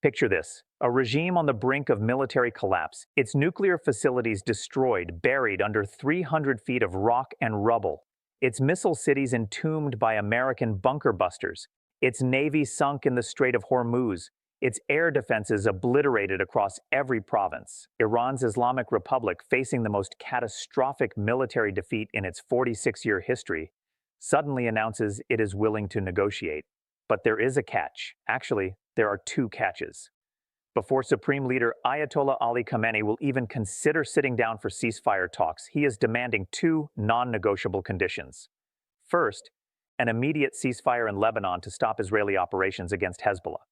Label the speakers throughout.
Speaker 1: Picture this: a regime on the brink of military collapse, its nuclear facilities destroyed, buried under 300 feet of rock and rubble, its missile cities entombed by American bunker busters, its navy sunk in the Strait of Hormuz, its air defenses obliterated across every province. Iran's Islamic Republic, facing the most catastrophic military defeat in its 46-year history, suddenly announces it is willing to negotiate. But there is a catch. Actually, there are two catches. Before Supreme Leader Ayatollah Ali Khamenei will even consider sitting down for ceasefire talks, he is demanding two non-negotiable conditions. First, an immediate ceasefire in Lebanon to stop Israeli operations against Hezbollah.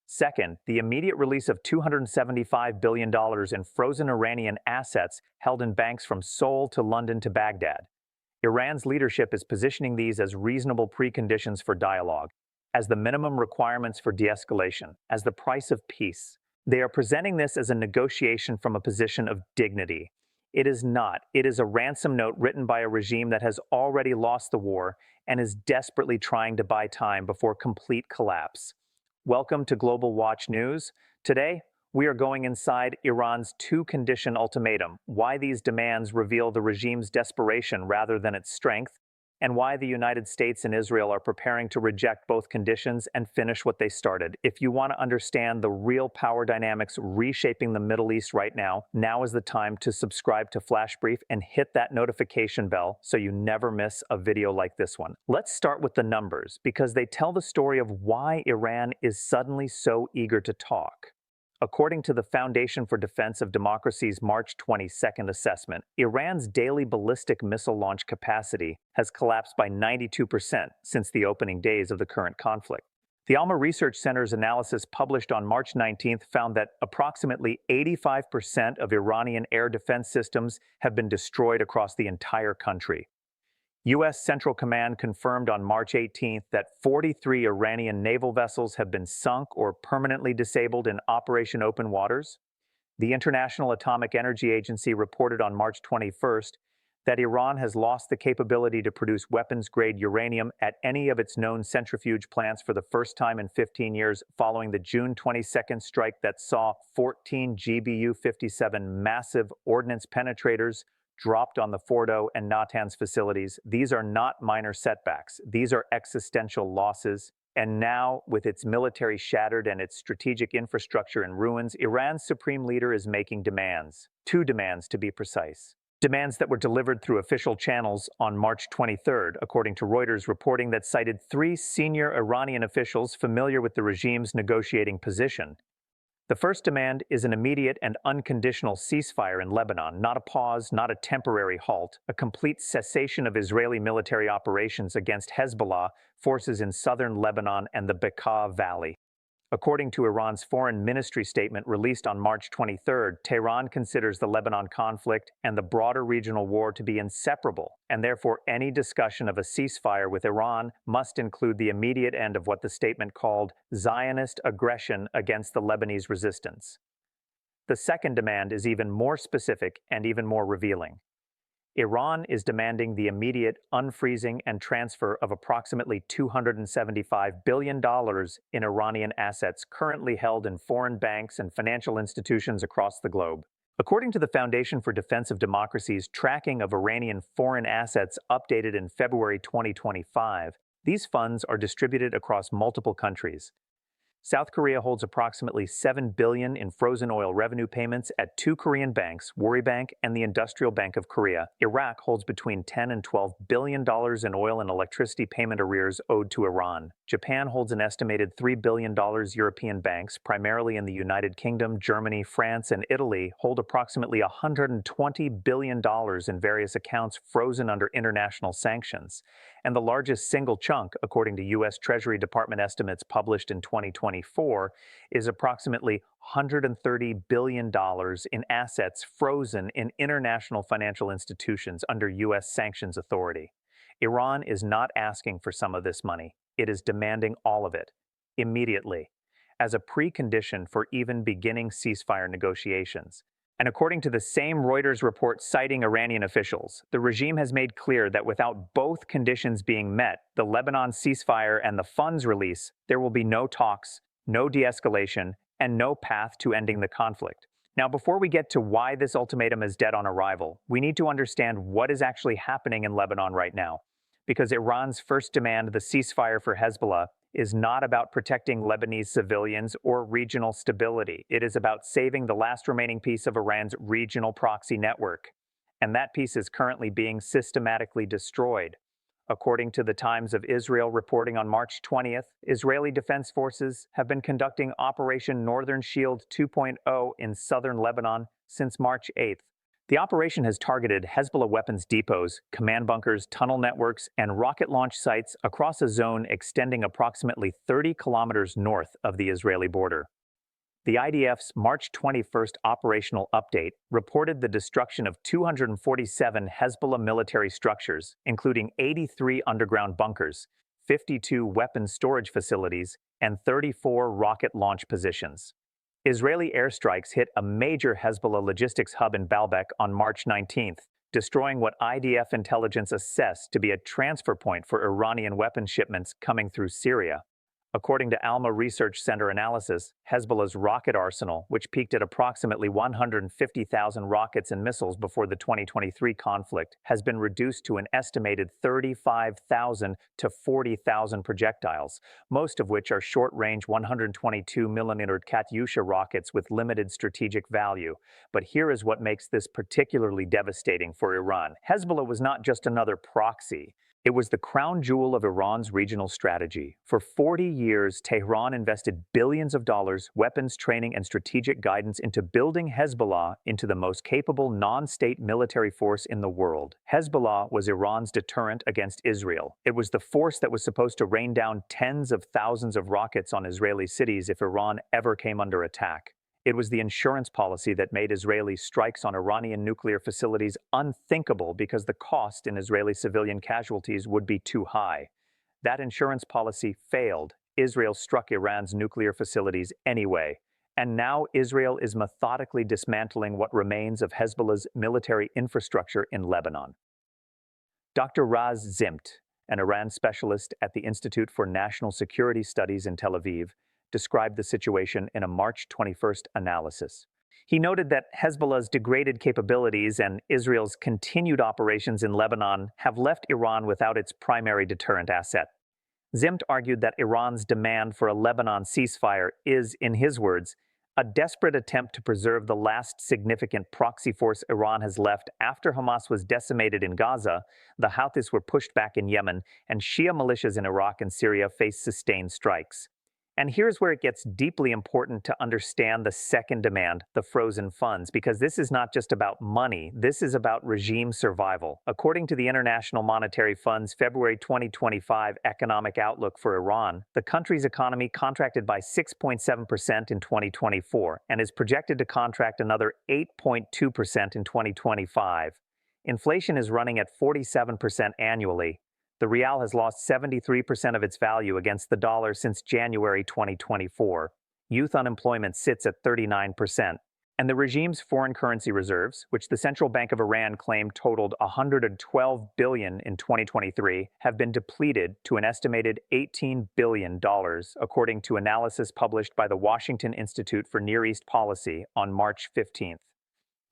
Speaker 1: Second, the immediate release of $275 billion in frozen Iranian assets held in banks from Seoul to London to Baghdad. Iran's leadership is positioning these as reasonable preconditions for dialogue, as the minimum requirements for de-escalation, as the price of peace. They are presenting this as a negotiation from a position of dignity. It is not. It is a ransom note written by a regime that has already lost the war and is desperately trying to buy time before complete collapse. Welcome to Global Watch News. Today, we are going inside Iran's two-condition ultimatum, why these demands reveal the regime's desperation rather than its strength, and why the United States and Israel are preparing to reject both conditions and finish what they started. If you want to understand the real power dynamics reshaping the Middle East right now, now is the time to subscribe to Flash Brief and hit that notification bell so you never miss a video like this one. Let's start with the numbers, because they tell the story of why Iran is suddenly so eager to talk. According to the Foundation for Defense of Democracy's March 22nd assessment, Iran's daily ballistic missile launch capacity has collapsed by 92% since the opening days of the current conflict. The Alma Research Center's analysis published on March 19th found that approximately 85% of Iranian air defense systems have been destroyed across the entire country. U.S. Central Command confirmed on March 18th that 43 Iranian naval vessels have been sunk or permanently disabled in Operation Open Waters. The International Atomic Energy Agency reported on March 21st that Iran has lost the capability to produce weapons-grade uranium at any of its known centrifuge plants for the first time in 15 years, following the June 22nd strike that saw 14 GBU-57 massive ordnance penetrators dropped on the Fordo and Natanz facilities. These are not minor setbacks. These are existential losses. And now, with its military shattered and its strategic infrastructure in ruins, Iran's supreme leader is making demands. Two demands, to be precise. Demands that were delivered through official channels on March 23rd, according to Reuters reporting that cited three senior Iranian officials familiar with the regime's negotiating position. The first demand is an immediate and unconditional ceasefire in Lebanon, not a pause, not a temporary halt, a complete cessation of Israeli military operations against Hezbollah forces in southern Lebanon and the Bekaa Valley. According to Iran's foreign ministry statement released on March 23rd, Tehran considers the Lebanon conflict and the broader regional war to be inseparable, and therefore any discussion of a ceasefire with Iran must include the immediate end of what the statement called Zionist aggression against the Lebanese resistance. The second demand is even more specific and even more revealing. Iran is demanding the immediate unfreezing and transfer of approximately $275 billion in Iranian assets currently held in foreign banks and financial institutions across the globe. According to the Foundation for Defense of Democracy's tracking of Iranian foreign assets updated in February 2025, these funds are distributed across multiple countries. South Korea holds approximately $7 billion in frozen oil revenue payments at two Korean banks, Worry Bank and the Industrial Bank of Korea. Iraq holds between $10 and $12 billion in oil and electricity payment arrears owed to Iran. Japan holds an estimated $3 billion. European banks, primarily in the United Kingdom, Germany, France, and Italy, hold approximately $120 billion in various accounts frozen under international sanctions. And the largest single chunk, according to U.S. Treasury Department estimates published in 2024, is approximately $130 billion in assets frozen in international financial institutions under U.S. sanctions authority. Iran is not asking for some of this money. It is demanding all of it, immediately, as a precondition for even beginning ceasefire negotiations. And according to the same Reuters report citing Iranian officials, the regime has made clear that without both conditions being met, the Lebanon ceasefire and the funds release, there will be no talks, no de-escalation, and no path to ending the conflict. Now, before we get to why this ultimatum is dead on arrival, we need to understand what is actually happening in Lebanon right now. Because Iran's first demand, the ceasefire for Hezbollah, is not about protecting Lebanese civilians or regional stability. It is about saving the last remaining piece of Iran's regional proxy network. And that piece is currently being systematically destroyed. According to the Times of Israel reporting on March 20th, Israeli Defense Forces have been conducting Operation Northern Shield 2.0 in southern Lebanon since March 8th. The operation has targeted Hezbollah weapons depots, command bunkers, tunnel networks, and rocket launch sites across a zone extending approximately 30 kilometers north of the Israeli border. The IDF's March 21st operational update reported the destruction of 247 Hezbollah military structures, including 83 underground bunkers, 52 weapons storage facilities, and 34 rocket launch positions. Israeli airstrikes hit a major Hezbollah logistics hub in Baalbek on March 19th, destroying what IDF intelligence assessed to be a transfer point for Iranian weapons shipments coming through Syria. According to Alma Research Center analysis, Hezbollah's rocket arsenal, which peaked at approximately 150,000 rockets and missiles before the 2023 conflict, has been reduced to an estimated 35,000 to 40,000 projectiles, most of which are short-range 122mm Katyusha rockets with limited strategic value. But here is what makes this particularly devastating for Iran. Hezbollah was not just another proxy. It was the crown jewel of Iran's regional strategy. For 40 years, Tehran invested billions of dollars, weapons training, and strategic guidance into building Hezbollah into the most capable non-state military force in the world. Hezbollah was Iran's deterrent against Israel. It was the force that was supposed to rain down tens of thousands of rockets on Israeli cities if Iran ever came under attack. It was the insurance policy that made Israeli strikes on Iranian nuclear facilities unthinkable because the cost in Israeli civilian casualties would be too high. That insurance policy failed. Israel struck Iran's nuclear facilities anyway. And now Israel is methodically dismantling what remains of Hezbollah's military infrastructure in Lebanon. Dr. Raz Zimt, an Iran specialist at the Institute for National Security Studies in Tel Aviv, described the situation in a March 21st analysis. He noted that Hezbollah's degraded capabilities and Israel's continued operations in Lebanon have left Iran without its primary deterrent asset. Zimt argued that Iran's demand for a Lebanon ceasefire is, in his words, a desperate attempt to preserve the last significant proxy force Iran has left after Hamas was decimated in Gaza, the Houthis were pushed back in Yemen, and Shia militias in Iraq and Syria face sustained strikes. And here's where it gets deeply important to understand the second demand, the frozen funds, because this is not just about money, this is about regime survival. According to the International Monetary Fund's February 2025 economic outlook for Iran, the country's economy contracted by 6.7% in 2024 and is projected to contract another 8.2% in 2025. Inflation is running at 47% annually. The rial has lost 73% of its value against the dollar since January 2024. Youth unemployment sits at 39%. And the regime's foreign currency reserves, which the Central Bank of Iran claimed totaled $112 billion in 2023, have been depleted to an estimated $18 billion, according to analysis published by the Washington Institute for Near East Policy on March 15th.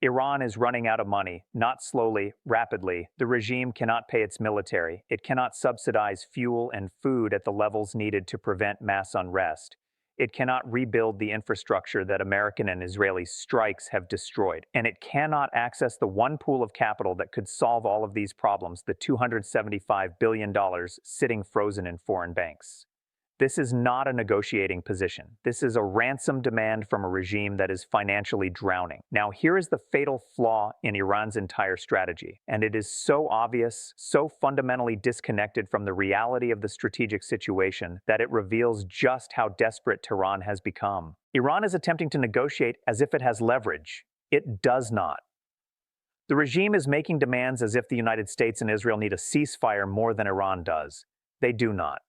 Speaker 1: Iran is running out of money, not slowly, rapidly. The regime cannot pay its military. It cannot subsidize fuel and food at the levels needed to prevent mass unrest. It cannot rebuild the infrastructure that American and Israeli strikes have destroyed. And it cannot access the one pool of capital that could solve all of these problems, the $275 billion sitting frozen in foreign banks. This is not a negotiating position. This is a ransom demand from a regime that is financially drowning. Now, here is the fatal flaw in Iran's entire strategy, and it is so obvious, so fundamentally disconnected from the reality of the strategic situation that it reveals just how desperate Tehran has become. Iran is attempting to negotiate as if it has leverage. It does not. The regime is making demands as if the United States and Israel need a ceasefire more than Iran does. They do not.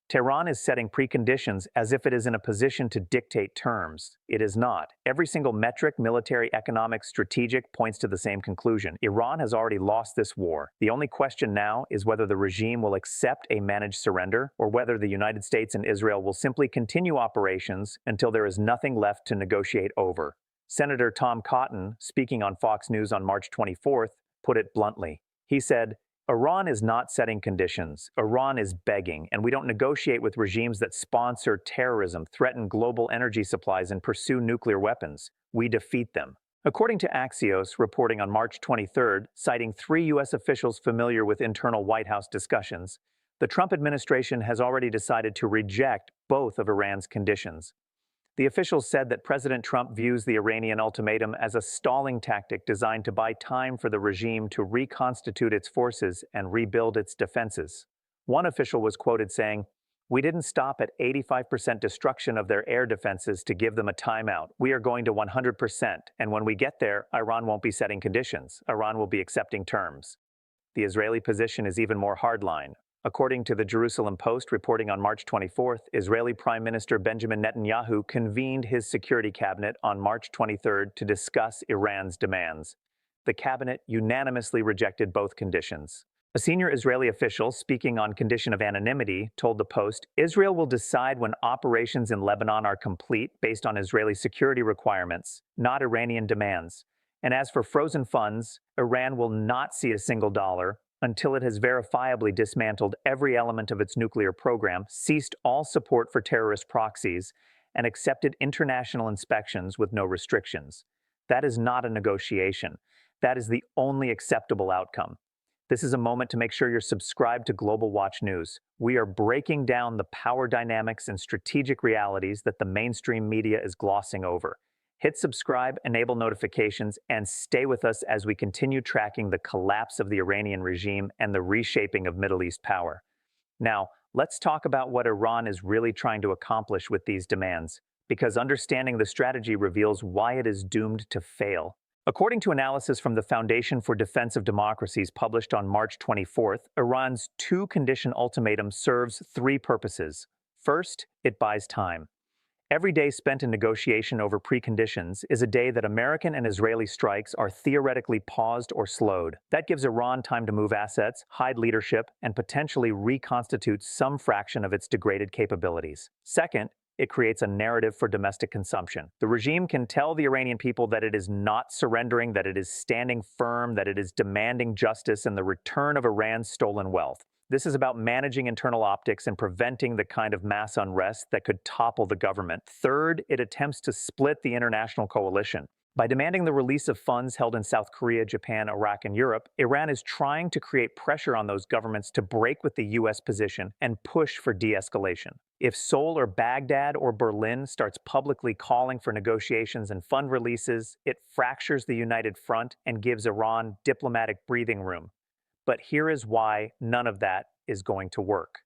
Speaker 1: Tehran is setting preconditions as if it is in a position to dictate terms. It is not. Every single metric, military, economic, strategic, points to the same conclusion. Iran has already lost this war. The only question now is whether the regime will accept a managed surrender or whether the United States and Israel will simply continue operations until there is nothing left to negotiate over. Senator Tom Cotton, speaking on Fox News on March 24th, put it bluntly. He said, "Iran is not setting conditions. Iran is begging, and we don't negotiate with regimes that sponsor terrorism, threaten global energy supplies, and pursue nuclear weapons. We defeat them." According to Axios, reporting on March 23rd, citing 3 U.S. officials familiar with internal White House discussions, the Trump administration has already decided to reject both of Iran's conditions. The officials said that President Trump views the Iranian ultimatum as a stalling tactic designed to buy time for the regime to reconstitute its forces and rebuild its defenses. One official was quoted saying, "We didn't stop at 85% destruction of their air defenses to give them a timeout. We are going to 100%, and when we get there, Iran won't be setting conditions. Iran will be accepting terms." The Israeli position is even more hardline. According to the Jerusalem Post reporting on March 24th, Israeli Prime Minister Benjamin Netanyahu convened his security cabinet on March 23rd to discuss Iran's demands. The cabinet unanimously rejected both conditions. A senior Israeli official, speaking on condition of anonymity, told the Post, "Israel will decide when operations in Lebanon are complete based on Israeli security requirements, not Iranian demands. And as for frozen funds, Iran will not see a single dollar until it has verifiably dismantled every element of its nuclear program, ceased all support for terrorist proxies, and accepted international inspections with no restrictions. That is not a negotiation. That is the only acceptable outcome." This is a moment to make sure you're subscribed to Global Watch News. We are breaking down the power dynamics and strategic realities that the mainstream media is glossing over. Hit subscribe, enable notifications, and stay with us as we continue tracking the collapse of the Iranian regime and the reshaping of Middle East power. Now, let's talk about what Iran is really trying to accomplish with these demands, because understanding the strategy reveals why it is doomed to fail. According to analysis from the Foundation for Defense of Democracies published on March 24th, Iran's two-condition ultimatum serves 3 purposes. First, it buys time. Every day spent in negotiation over preconditions is a day that American and Israeli strikes are theoretically paused or slowed. That gives Iran time to move assets, hide leadership, and potentially reconstitute some fraction of its degraded capabilities. Second, it creates a narrative for domestic consumption. The regime can tell the Iranian people that it is not surrendering, that it is standing firm, that it is demanding justice and the return of Iran's stolen wealth. This is about managing internal optics and preventing the kind of mass unrest that could topple the government. Third, it attempts to split the international coalition. By demanding the release of funds held in South Korea, Japan, Iraq, and Europe, Iran is trying to create pressure on those governments to break with the U.S. position and push for de-escalation. If Seoul or Baghdad or Berlin starts publicly calling for negotiations and fund releases, it fractures the united front and gives Iran diplomatic breathing room. But here is why none of that is going to work.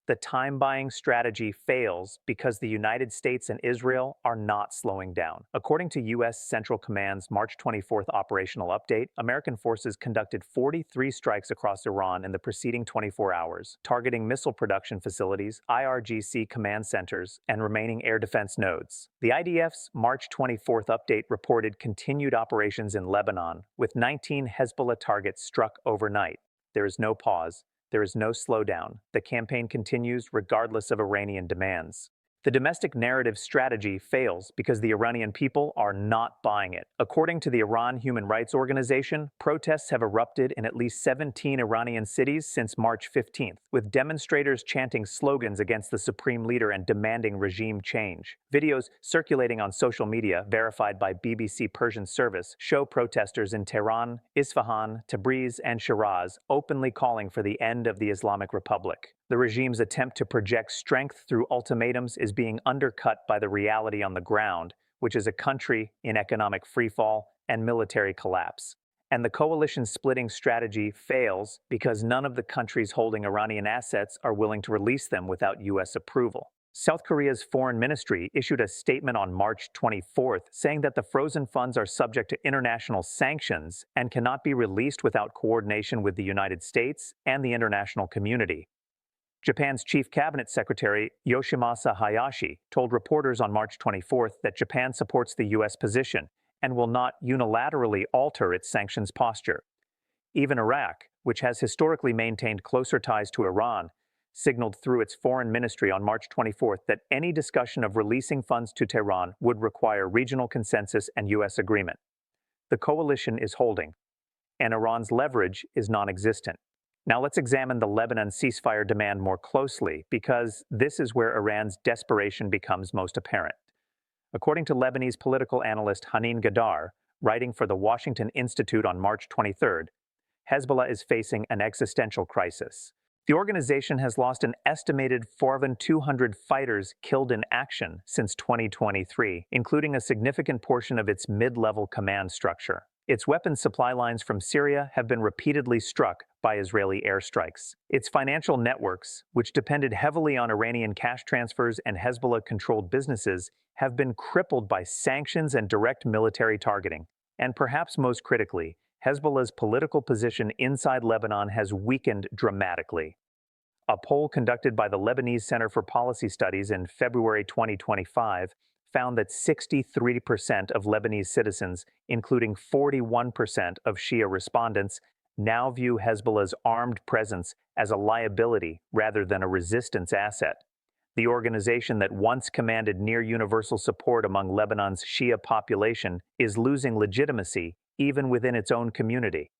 Speaker 1: The time-buying strategy fails because the United States and Israel are not slowing down. According to U.S. Central Command's March 24th operational update, American forces conducted 43 strikes across Iran in the preceding 24 hours, targeting missile production facilities, IRGC command centers, and remaining air defense nodes. The IDF's March 24th update reported continued operations in Lebanon, with 19 Hezbollah targets struck overnight. There is no pause. There is no slowdown. The campaign continues regardless of Iranian demands. The domestic narrative strategy fails because the Iranian people are not buying it. According to the Iran Human Rights Organization, protests have erupted in at least 17 Iranian cities since March 15th, with demonstrators chanting slogans against the supreme leader and demanding regime change. Videos circulating on social media, verified by BBC Persian Service, show protesters in Tehran, Isfahan, Tabriz, and Shiraz openly calling for the end of the Islamic Republic. The regime's attempt to project strength through ultimatums is being undercut by the reality on the ground, which is a country in economic freefall and military collapse. And the coalition-splitting strategy fails because none of the countries holding Iranian assets are willing to release them without U.S. approval. South Korea's foreign ministry issued a statement on March 24th saying that the frozen funds are subject to international sanctions and cannot be released without coordination with the United States and the international community. Japan's Chief Cabinet Secretary Yoshimasa Hayashi told reporters on March 24th that Japan supports the U.S. position and will not unilaterally alter its sanctions posture. Even Iraq, which has historically maintained closer ties to Iran, signaled through its foreign ministry on March 24th that any discussion of releasing funds to Tehran would require regional consensus and U.S. agreement. The coalition is holding, and Iran's leverage is non-existent. Now let's examine the Lebanon ceasefire demand more closely, because this is where Iran's desperation becomes most apparent. According to Lebanese political analyst Hanin Gadar, writing for the Washington Institute on March 23rd, Hezbollah is facing an existential crisis. The organization has lost an estimated 4,200 fighters killed in action since 2023, including a significant portion of its mid-level command structure. Its weapons supply lines from Syria have been repeatedly struck by Israeli airstrikes. Its financial networks, which depended heavily on Iranian cash transfers and Hezbollah-controlled businesses, have been crippled by sanctions and direct military targeting. And perhaps most critically, Hezbollah's political position inside Lebanon has weakened dramatically. A poll conducted by the Lebanese Center for Policy Studies in February 2025 found that 63% of Lebanese citizens, including 41% of Shia respondents, now view Hezbollah's armed presence as a liability rather than a resistance asset. The organization that once commanded near-universal support among Lebanon's Shia population is losing legitimacy even within its own community.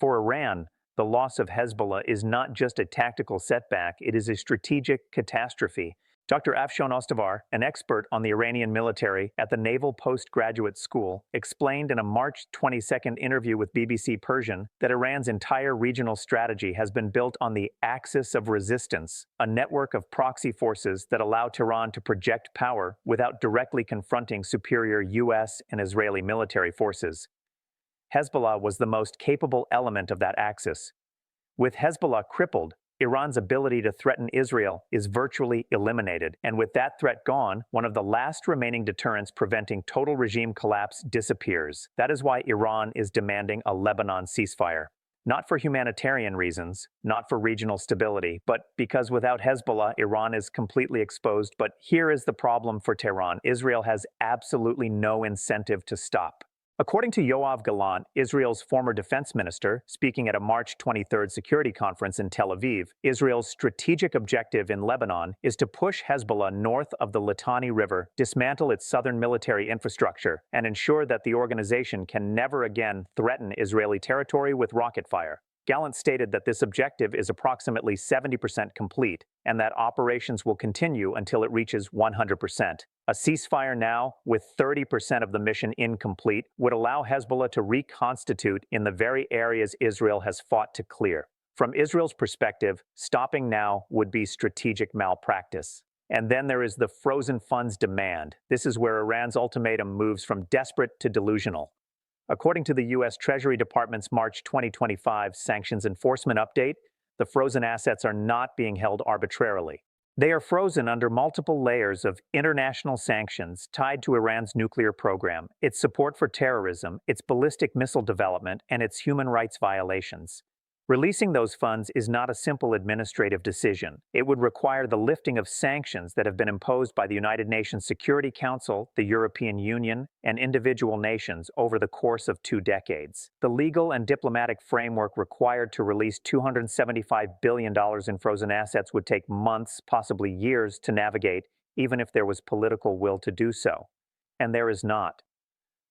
Speaker 1: For Iran, the loss of Hezbollah is not just a tactical setback, it is a strategic catastrophe. Dr. Afshon Ostavar, an expert on the Iranian military at the Naval Postgraduate School, explained in a March 22nd interview with BBC Persian that Iran's entire regional strategy has been built on the axis of resistance, a network of proxy forces that allow Tehran to project power without directly confronting superior U.S. and Israeli military forces. Hezbollah was the most capable element of that axis. With Hezbollah crippled, Iran's ability to threaten Israel is virtually eliminated, and with that threat gone, one of the last remaining deterrents preventing total regime collapse disappears. That is why Iran is demanding a Lebanon ceasefire. Not for humanitarian reasons, not for regional stability, but because without Hezbollah, Iran is completely exposed. But here is the problem for Tehran: Israel has absolutely no incentive to stop. According to Yoav Gallant, Israel's former defense minister, speaking at a March 23rd security conference in Tel Aviv, Israel's strategic objective in Lebanon is to push Hezbollah north of the Litani River, dismantle its southern military infrastructure, and ensure that the organization can never again threaten Israeli territory with rocket fire. Gallant stated that this objective is approximately 70% complete, and that operations will continue until it reaches 100%. A ceasefire now, with 30% of the mission incomplete, would allow Hezbollah to reconstitute in the very areas Israel has fought to clear. From Israel's perspective, stopping now would be strategic malpractice. And then there is the frozen funds demand. This is where Iran's ultimatum moves from desperate to delusional. According to the U.S. Treasury Department's March 2025 sanctions enforcement update, the frozen assets are not being held arbitrarily. They are frozen under multiple layers of international sanctions tied to Iran's nuclear program, its support for terrorism, its ballistic missile development, and its human rights violations. Releasing those funds is not a simple administrative decision. It would require the lifting of sanctions that have been imposed by the United Nations Security Council, the European Union, and individual nations over the course of 2 decades. The legal and diplomatic framework required to release $275 billion in frozen assets would take months, possibly years, to navigate, even if there was political will to do so. And there is not.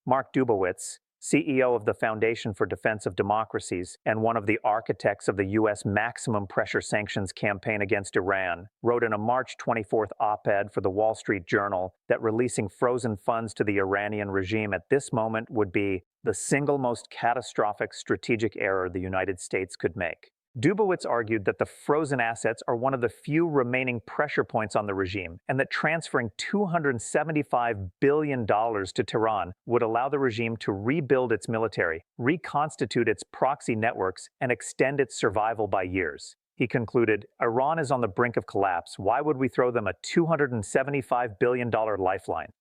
Speaker 1: Mark Dubowitz, CEO of the Foundation for Defense of Democracies and one of the architects of the U.S. maximum pressure sanctions campaign against Iran, wrote in a March 24th op-ed for the Wall Street Journal that releasing frozen funds to the Iranian regime at this moment would be the single most catastrophic strategic error the United States could make. Dubowitz argued that the frozen assets are one of the few remaining pressure points on the regime, and that transferring $275 billion to Tehran would allow the regime to rebuild its military, reconstitute its proxy networks, and extend its survival by years. He concluded, "Iran is on the brink of collapse. Why would we throw them a $275 billion lifeline?"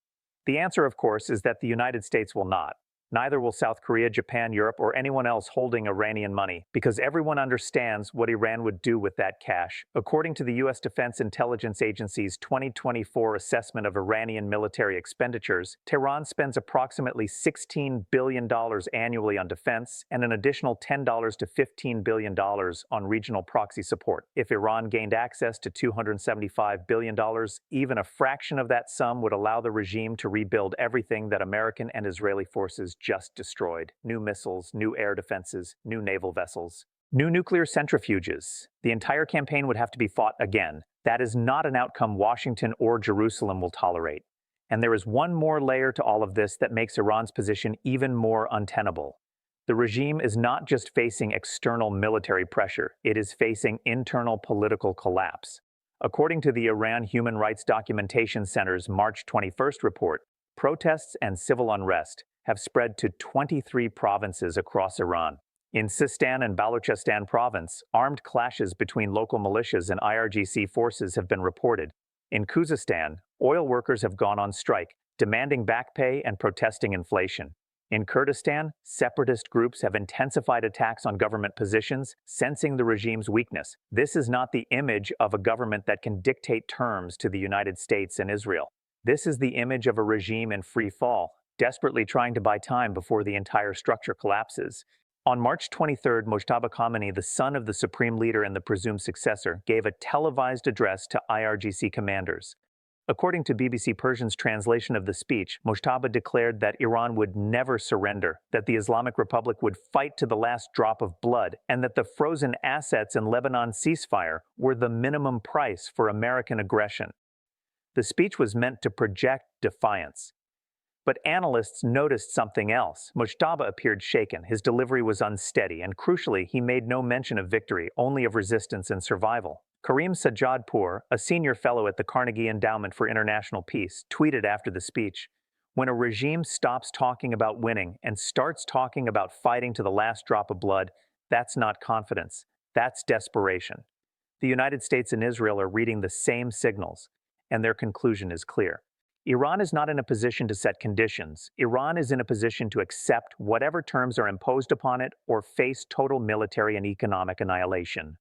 Speaker 1: The answer, of course, is that the United States will not. Neither will South Korea, Japan, Europe, or anyone else holding Iranian money, because everyone understands what Iran would do with that cash. According to the U.S. Defense Intelligence Agency's 2024 assessment of Iranian military expenditures, Tehran spends approximately $16 billion annually on defense and an additional $10 to $15 billion on regional proxy support. If Iran gained access to $275 billion, even a fraction of that sum would allow the regime to rebuild everything that American and Israeli forces just destroyed: new missiles, new air defenses, new naval vessels, new nuclear centrifuges. The entire campaign would have to be fought again. That is not an outcome Washington or Jerusalem will tolerate. And there is one more layer to all of this that makes Iran's position even more untenable. The regime is not just facing external military pressure, it is facing internal political collapse. According to the Iran Human Rights Documentation Center's March 21st report, protests and civil unrest have spread to 23 provinces across Iran. In Sistan and Balochistan province, armed clashes between local militias and IRGC forces have been reported. In Khuzestan, oil workers have gone on strike, demanding back pay and protesting inflation. In Kurdistan, separatist groups have intensified attacks on government positions, sensing the regime's weakness. This is not the image of a government that can dictate terms to the United States and Israel. This is the image of a regime in free fall, desperately trying to buy time before the entire structure collapses. On March 23rd, Mojtaba Khamenei, the son of the supreme leader and the presumed successor, gave a televised address to IRGC commanders. According to BBC Persian's translation of the speech, Mojtaba declared that Iran would never surrender, that the Islamic Republic would fight to the last drop of blood, and that the frozen assets in Lebanon's ceasefire were the minimum price for American aggression. The speech was meant to project defiance. But analysts noticed something else. Mojtaba appeared shaken, his delivery was unsteady, and crucially, he made no mention of victory, only of resistance and survival. Karim Sajjadpour, a senior fellow at the Carnegie Endowment for International Peace, tweeted after the speech, "When a regime stops talking about winning and starts talking about fighting to the last drop of blood, that's not confidence, that's desperation." The United States and Israel are reading the same signals, and their conclusion is clear. Iran is not in a position to set conditions. Iran is in a position to accept whatever terms are imposed upon it or face total military and economic annihilation.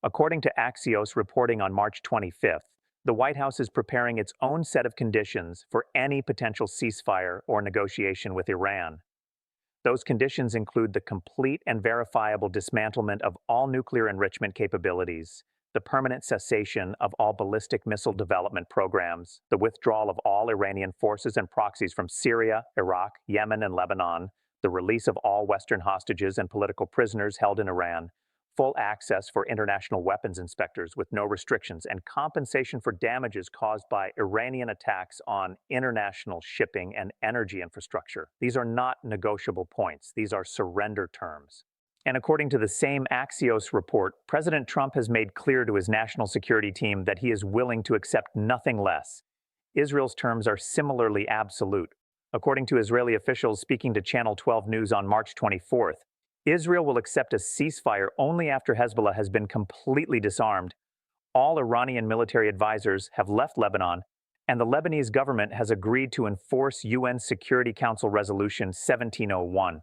Speaker 1: According to Axios reporting on March 25th, the White House is preparing its own set of conditions for any potential ceasefire or negotiation with Iran. Those conditions include the complete and verifiable dismantlement of all nuclear enrichment capabilities, the permanent cessation of all ballistic missile development programs, the withdrawal of all Iranian forces and proxies from Syria, Iraq, Yemen, and Lebanon, the release of all Western hostages and political prisoners held in Iran, full access for international weapons inspectors with no restrictions, and compensation for damages caused by Iranian attacks on international shipping and energy infrastructure. These are not negotiable points. These are surrender terms. And according to the same Axios report, President Trump has made clear to his national security team that he is willing to accept nothing less. Israel's terms are similarly absolute. According to Israeli officials speaking to Channel 12 News on March 24th, Israel will accept a ceasefire only after Hezbollah has been completely disarmed. All Iranian military advisors have left Lebanon, and the Lebanese government has agreed to enforce UN Security Council Resolution 1701.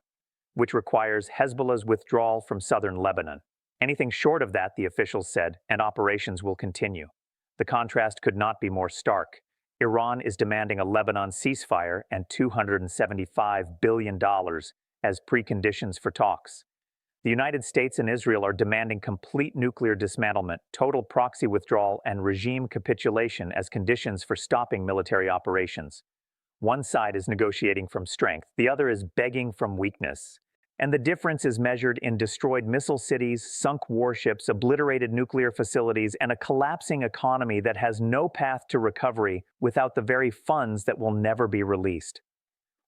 Speaker 1: Which requires Hezbollah's withdrawal from southern Lebanon. Anything short of that, the officials said, and operations will continue. The contrast could not be more stark. Iran is demanding a Lebanon ceasefire and $275 billion as preconditions for talks. The United States and Israel are demanding complete nuclear dismantlement, total proxy withdrawal, and regime capitulation as conditions for stopping military operations. One side is negotiating from strength, the other is begging from weakness. And the difference is measured in destroyed missile cities, sunk warships, obliterated nuclear facilities, and a collapsing economy that has no path to recovery without the very funds that will never be released.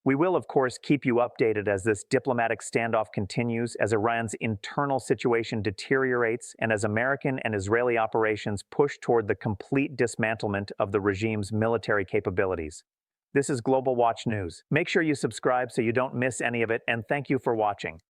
Speaker 1: We will, of course, keep you updated as this diplomatic standoff continues, as Iran's internal situation deteriorates, and as American and Israeli operations push toward the complete dismantlement of the regime's military capabilities. This is Global Watch News. Make sure you subscribe so you don't miss any of it, and thank you for watching.